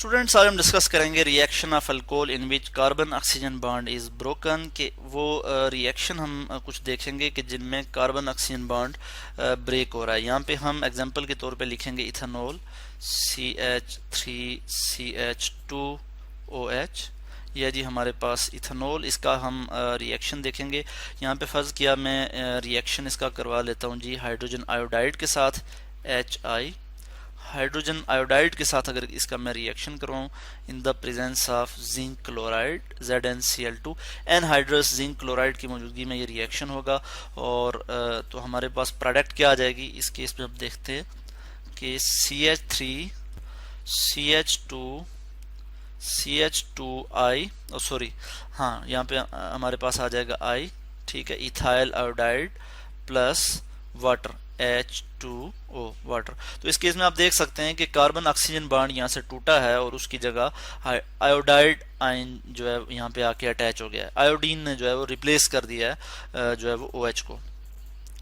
Students आज हम discuss करेंगे reaction of alcohol in which carbon oxygen bond is broken के वो रिएक्शन हम कुछ देखेंगे कि जिनमें कार्बन ऑक्सीजन बॉन्ड ब्रेक हो रहा है। यहाँ पे हम एग्जांपल के तौर पे लिखेंगे इथेनॉल CH3CH2OH। यह जी हमारे पास इथेनॉल, इसका हम रिएक्शन देखेंगे। यहाँ पे फर्ज किया मैं रिएक्शन इसका करवा लेता हूँ जी हाइड्रोजन आयोडाइड के साथ HI। हाइड्रोजन आयोडाइड के साथ अगर इसका मैं रिएक्शन करवाऊँ in the presence of zinc chloride ZnCl2 anhydrous zinc chloride की मौजूदगी में ये रिएक्शन होगा। और तो हमारे पास प्रोडक्ट क्या आ जाएगी इस केस में हम देखते हैं कि CH3CH2I सॉरी हाँ यहाँ पे हमारे पास आ जाएगा I, ठीक है, ethyl iodide plus water H2O water. तो इस केस में आप देख सकते हैं कि कार्बन ऑक्सीजन बॉन्ड यहाँ से टूटा है और उसकी जगह आयोडाइड आयन जो है यहाँ पे आके अटैच हो गया है। आयोडीन ने जो है वो रिप्लेस कर दिया है जो है वो OH को।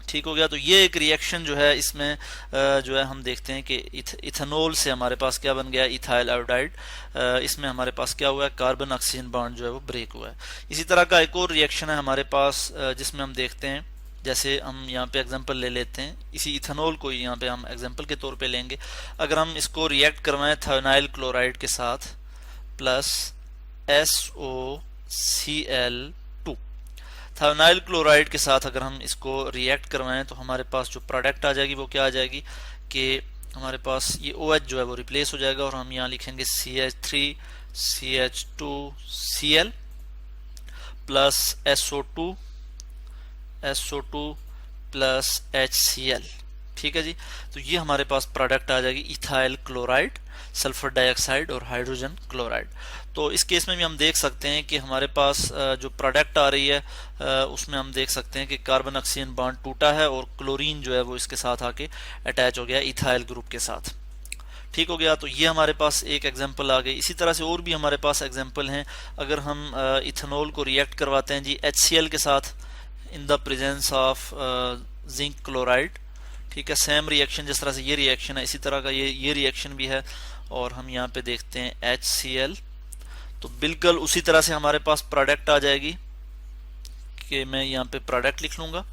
ठीक हो गया। तो ये एक रिएक्शन जो है इसमें जो है हम देखते हैं कि इथेनॉल से हमारे पास क्या बन गया, इथाइल आयोडाइड। इसमें हमारे पास क्या हुआ है, कार्बन ऑक्सीजन बॉन्ड जो है वो ब्रेक हुआ है। इसी तरह का एक और रिएक्शन है हमारे पास जिसमें हम देखते हैं, जैसे हम यहाँ पे एग्जांपल ले लेते हैं, इसी इथेनॉल को यहाँ पे हम एग्जांपल के तौर पे लेंगे। अगर हम इसको रिएक्ट करवाएं थायोनाइल क्लोराइड के साथ प्लस SOCl2, थायोनाइल क्लोराइड के साथ अगर हम इसको रिएक्ट करवाएं तो हमारे पास जो प्रोडक्ट आ जाएगी वो क्या आ जाएगी कि हमारे पास ये OH जो है वो रिप्लेस हो जाएगा और हम यहाँ लिखेंगे CH3CH2Cl plus SO2 plus HCl। ठीक है जी। तो ये हमारे पास प्रोडक्ट आ जाएगी इथाइल क्लोराइड, सल्फर डाइऑक्साइड और हाइड्रोजन क्लोराइड। तो इस केस में भी हम देख सकते हैं कि हमारे पास जो प्रोडक्ट आ रही है उसमें हम देख सकते हैं कि कार्बन ऑक्सीजन बॉन्ड टूटा है और क्लोरीन जो है वो इसके साथ आके अटैच हो गया इथाइल ग्रुप के साथ। ठीक हो गया। तो ये हमारे पास एक एग्जांपल आ गई। इसी तरह से और भी हमारे पास एग्जांपल हैं। अगर हम इथेनॉल को रिएक्ट करवाते हैं जी HCl के साथ इन the presence of zinc chloride, ठीक है, सेम रिएक्शन जिस तरह से ये रिएक्शन है इसी तरह का ये रिएक्शन भी है। और हम यहाँ पे देखते हैं HCl, तो बिल्कुल उसी तरह से हमारे पास प्रोडक्ट आ जाएगी कि मैं यहाँ पे प्रोडक्ट लिख लूँगा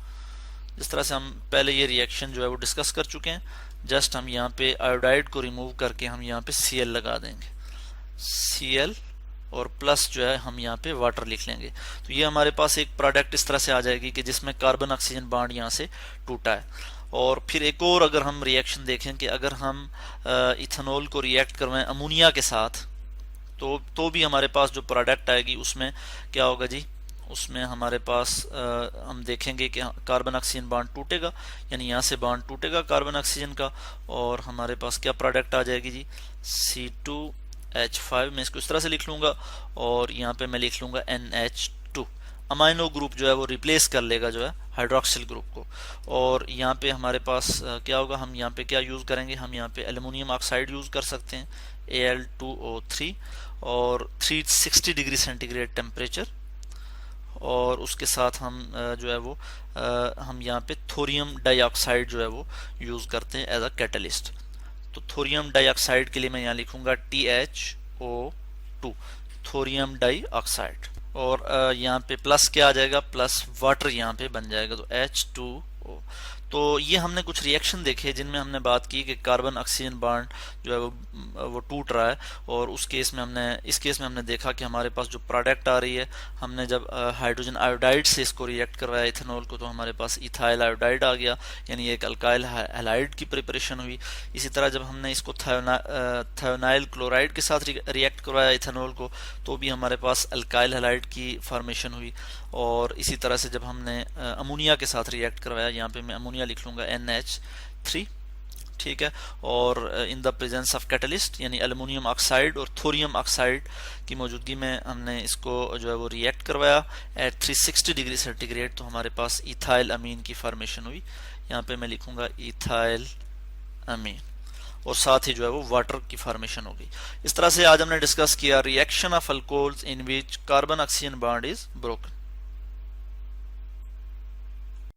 जिस तरह से हम पहले ये रिएक्शन जो है वो डिस्कस कर चुके हैं। जस्ट हम यहाँ पे आयोडाइड को रिमूव करके हम यहाँ पे Cl लगा देंगे, Cl और प्लस जो है हम यहाँ पे वाटर लिख लेंगे। तो ये हमारे पास एक प्रोडक्ट इस तरह से आ जाएगी कि जिसमें कार्बन ऑक्सीजन बॉन्ड यहाँ से टूटा है। और फिर एक और अगर हम रिएक्शन देखें कि अगर हम इथेनॉल को रिएक्ट करवाएं अमोनिया के साथ तो भी हमारे पास जो प्रोडक्ट आएगी उसमें क्या होगा जी, उसमें हमारे पास हम देखेंगे कि कार्बन ऑक्सीजन बॉन्ड टूटेगा, यानी यहाँ से बॉन्ड टूटेगा कार्बन ऑक्सीजन का और हमारे पास क्या प्रोडक्ट आ जाएगी जी C2H5। मैं इसको इस तरह से लिख लूँगा और यहाँ पे मैं लिख लूँगा NH2। अमाइनो ग्रुप जो है वो रिप्लेस कर लेगा जो है हाइड्रोक्सिल ग्रुप को। और यहाँ पे हमारे पास क्या होगा, हम यहाँ पे क्या यूज़ करेंगे, हम यहाँ पे एल्युमिनियम ऑक्साइड यूज़ कर सकते हैं Al2O3 और 360 डिग्री सेंटीग्रेड टेम्परेचर। और उसके साथ हम जो है वो हम यहाँ पे थोरियम डाइऑक्साइड जो है वो यूज़ करते हैं एज अ कैटलिस्ट। तो थोरियम डाइऑक्साइड के लिए मैं यहाँ लिखूँगा THO2, थोरियम डाइऑक्साइड। और यहाँ पे प्लस क्या आ जाएगा, प्लस वाटर यहाँ पे बन जाएगा तो H2O। तो ये हमने कुछ रिएक्शन देखे जिनमें हमने बात की कि कार्बन ऑक्सीजन बॉन्ड जो है वो टूट रहा है। और इस केस में हमने देखा कि हमारे पास जो प्रोडक्ट आ रही है, हमने जब हाइड्रोजन आयोडाइड से इसको रिएक्ट करवाया इथेनॉल को तो हमारे पास इथाइल आयोडाइड आ गया, यानी एक अल्काइल हैलाइड की प्रिपरेशन हुई। इसी तरह जब हमने इसको थायोनाइल क्लोराइड के साथ रिएक्ट करवाया इथेनॉल को तो भी हमारे पास अल्काइल हैलाइड की फॉर्मेशन हुई। और इसी तरह से जब हमने अमोनिया के साथ रिएक्ट करवाया, यहाँ पे मैं अमोनिया लिख लूँगा NH3, ठीक है, और इन द प्रेजेंस ऑफ कैटलिस्ट यानी एल्युमिनियम ऑक्साइड और थोरियम ऑक्साइड की मौजूदगी में हमने इसको जो है वो रिएक्ट करवाया एट 360 डिग्री सेंटीग्रेड। तो हमारे पास इथाइल अमीन की फॉर्मेशन हुई। यहाँ पे मैं लिखूँगा इथाइल अमीन और साथ ही जो है वो वाटर की फॉर्मेशन होगी। इस तरह से आज हमने डिस्कस किया reaction of alcohols in which carbon oxygen bond is broken.